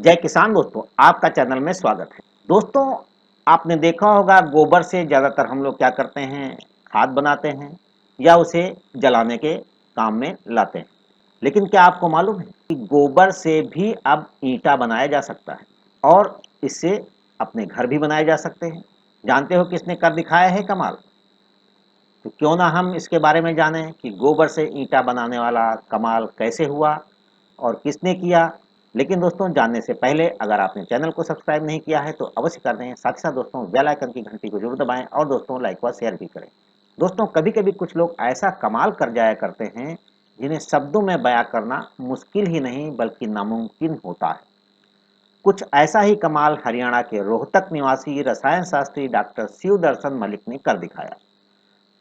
जय किसान दोस्तों, आपका चैनल में स्वागत है। दोस्तों, आपने देखा होगा गोबर से ज़्यादातर हम लोग क्या करते हैं, खाद बनाते हैं या उसे जलाने के काम में लाते हैं। लेकिन क्या आपको मालूम है कि गोबर से भी अब ईंटा बनाया जा सकता है और इससे अपने घर भी बनाए जा सकते हैं। जानते हो किसने कर दिखाया है कमाल? तो क्यों ना हम इसके बारे में जानें कि गोबर से ईंटा बनाने वाला कमाल कैसे हुआ और किसने किया। लेकिन दोस्तों, जानने से पहले अगर आपने चैनल को सब्सक्राइब नहीं किया है तो अवश्य कर दें। साथ ही साथ दोस्तों बेल आइकन की घंटी को जरूर दबाएं और दोस्तों लाइक व शेयर भी करें। दोस्तों, कभी कभी कुछ लोग ऐसा कमाल कर जाया करते हैं जिन्हें शब्दों में बयां करना मुश्किल ही नहीं बल्कि नामुमकिन होता है। कुछ ऐसा ही कमाल हरियाणा के रोहतक निवासी रसायन शास्त्री डॉक्टर शिव दर्शन मलिक ने कर दिखाया।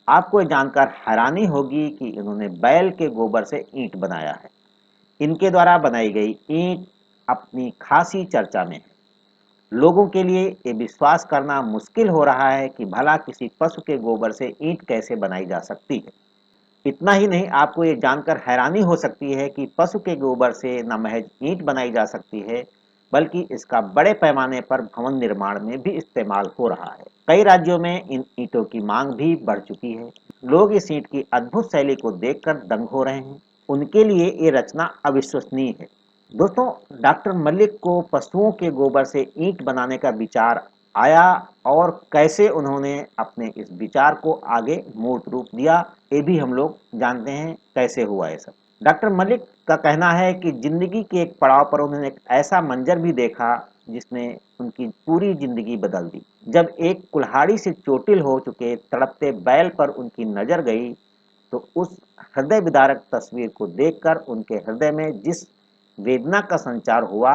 आपको ये जानकर हैरानी होगी कि इन्होंने बैल के गोबर से ईंट बनाया है। इनके द्वारा बनाई गई ईंट अपनी खासी चर्चा में है। लोगों के लिए ये विश्वास करना मुश्किल हो रहा है कि भला किसी पशु के गोबर से ईंट कैसे बनाई जा सकती है। इतना ही नहीं, आपको ये जानकर हैरानी हो सकती है कि पशु के गोबर से न महज ईंट बनाई जा सकती है बल्कि इसका बड़े पैमाने पर भवन निर्माण में भी इस्तेमाल हो रहा है। कई राज्यों में इन ईंटों की मांग भी बढ़ चुकी है। लोग इस ईंट की अद्भुत शैली को देखकर दंग हो रहे हैं। उनके लिए ये रचना अविश्वसनीय है। दोस्तों, डॉक्टर मलिक को पशुओं के गोबर से ईंट बनाने का विचार आया और कैसे उन्होंने अपने इस विचार को आगे मूर्त रूप दिया, ये भी हम लोग जानते हैं कैसे हुआ ये सब। डॉक्टर मलिक का कहना है कि जिंदगी के एक पड़ाव पर उन्होंने एक ऐसा मंजर भी देखा जिसने उनकी पूरी जिंदगी बदल दी। जब एक कुल्हाड़ी से चोटिल हो चुके तड़पते बैल पर उनकी नजर गई तो उस हृदय विदारक तस्वीर को देखकर उनके हृदय में जिस वेदना का संचार हुआ,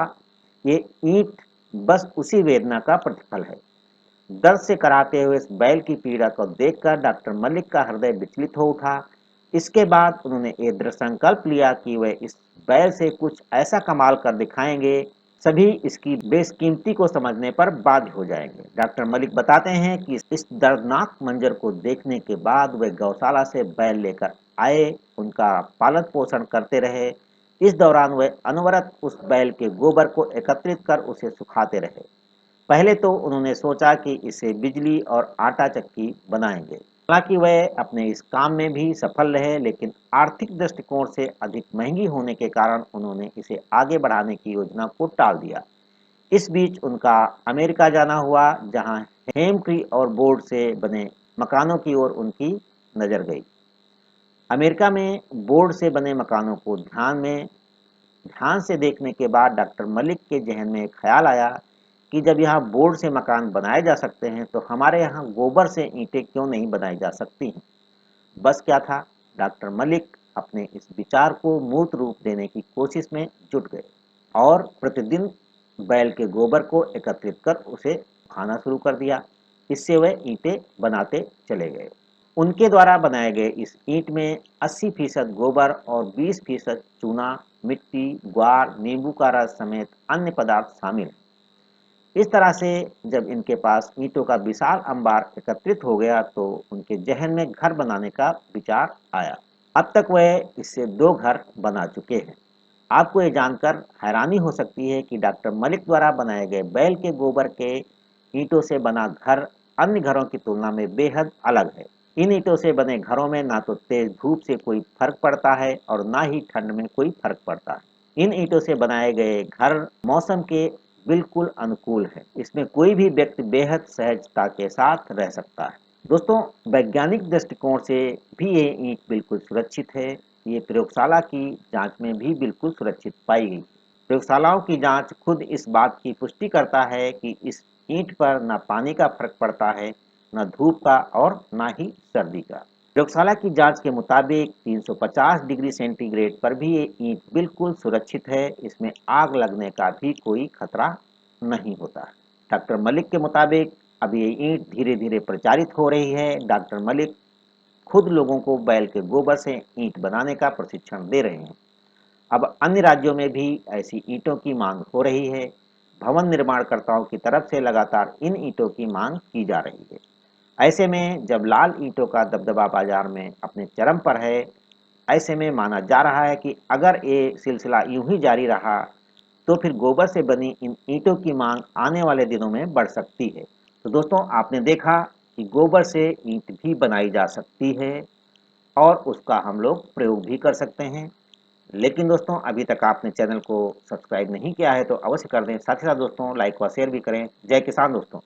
ये ईंट बस उसी वेदना का प्रतिफल है। दर्द से कराहते हुए इस बैल की पीड़ा को देखकर डॉक्टर मलिक का हृदय विचलित हो उठा। इसके बाद उन्होंने ये दृढ़ संकल्प लिया कि वे इस बैल से कुछ ऐसा कमाल कर दिखाएंगे, सभी इसकी बेशकीमती को समझने पर बाध्य हो जाएंगे। डॉक्टर मलिक बताते हैं कि इस दर्दनाक मंजर को देखने के बाद वे गौशाला से बैल लेकर आए, उनका पालन पोषण करते रहे। इस दौरान वे अनवरत उस बैल के गोबर को एकत्रित कर उसे सुखाते रहे। पहले तो उन्होंने सोचा कि इसे बिजली और आटा चक्की बनाएंगे। हालांकि वह अपने इस काम में भी सफल रहे, लेकिन आर्थिक दृष्टिकोण से अधिक महंगी होने के कारण उन्होंने इसे आगे बढ़ाने की योजना को टाल दिया। इस बीच उनका अमेरिका जाना हुआ, जहां हेमट्री और बोर्ड से बने मकानों की ओर उनकी नजर गई। अमेरिका में बोर्ड से बने मकानों को ध्यान से देखने के बाद डॉक्टर मलिक के जहन में एक ख्याल आया कि जब यहाँ बोर्ड से मकान बनाए जा सकते हैं तो हमारे यहाँ गोबर से ईंटें क्यों नहीं बनाई जा सकती हैं। बस क्या था, डॉक्टर मलिक अपने इस विचार को मूर्त रूप देने की कोशिश में जुट गए और प्रतिदिन बैल के गोबर को एकत्रित कर उसे खाना शुरू कर दिया। इससे वह ईंटें बनाते चले गए। उनके द्वारा बनाए गए इस ईंट में 80% गोबर और 20% चूना, मिट्टी, ग्वार, नींबू का रस समेत अन्य पदार्थ शामिल हैं। इस तरह से जब इनके पास ईंटों का विशाल अंबार एकत्रित हो गया तो उनके जहन में घर बनाने का विचार आया। अब तक वह इससे 2 घर बना चुके हैं। आपको ये जानकर हैरानी हो सकती है कि डॉक्टर मलिक द्वारा बनाए गए बैल के गोबर के ईंटों से बना घर अन्य घरों की तुलना में बेहद अलग है। इन ईंटों से बने घरों में ना तो तेज धूप से कोई फर्क पड़ता है और ना ही ठंड में कोई फर्क पड़ता है। इन ईंटों से बनाए गए घर मौसम के बिल्कुल अनुकूल है। इसमें कोई भी व्यक्ति बेहद सहजता के साथ रह सकता है। दोस्तों, वैज्ञानिक दृष्टिकोण से भी ये ईंट बिल्कुल सुरक्षित है। ये प्रयोगशाला की जांच में भी बिल्कुल सुरक्षित पाई गई। प्रयोगशालाओं की जांच खुद इस बात की पुष्टि करता है कि इस ईंट पर न पानी का फर्क पड़ता है, न धूप का और न ही सर्दी का। प्रयोगशाला की जांच के मुताबिक 350 डिग्री सेंटीग्रेड पर भी ये ईंट बिल्कुल सुरक्षित है। इसमें आग लगने का भी कोई खतरा नहीं होता। डॉक्टर मलिक के मुताबिक अब ये ईंट धीरे धीरे प्रचारित हो रही है। डॉक्टर मलिक खुद लोगों को बैल के गोबर से ईंट बनाने का प्रशिक्षण दे रहे हैं। अब अन्य राज्यों में भी ऐसी ईंटों की मांग हो रही है। भवन निर्माणकर्ताओं की तरफ से लगातार इन ईंटों की मांग की जा रही है। ऐसे में जब लाल ईंटों का दबदबा बाजार में अपने चरम पर है, ऐसे में माना जा रहा है कि अगर ये सिलसिला यूं ही जारी रहा तो फिर गोबर से बनी इन ईंटों की मांग आने वाले दिनों में बढ़ सकती है। तो दोस्तों आपने देखा कि गोबर से ईंट भी बनाई जा सकती है और उसका हम लोग प्रयोग भी कर सकते हैं। लेकिन दोस्तों अभी तक आपने चैनल को सब्सक्राइब नहीं किया है तो अवश्य कर दें। साथ ही साथ दोस्तों लाइक व शेयर भी करें। जय किसान दोस्तों।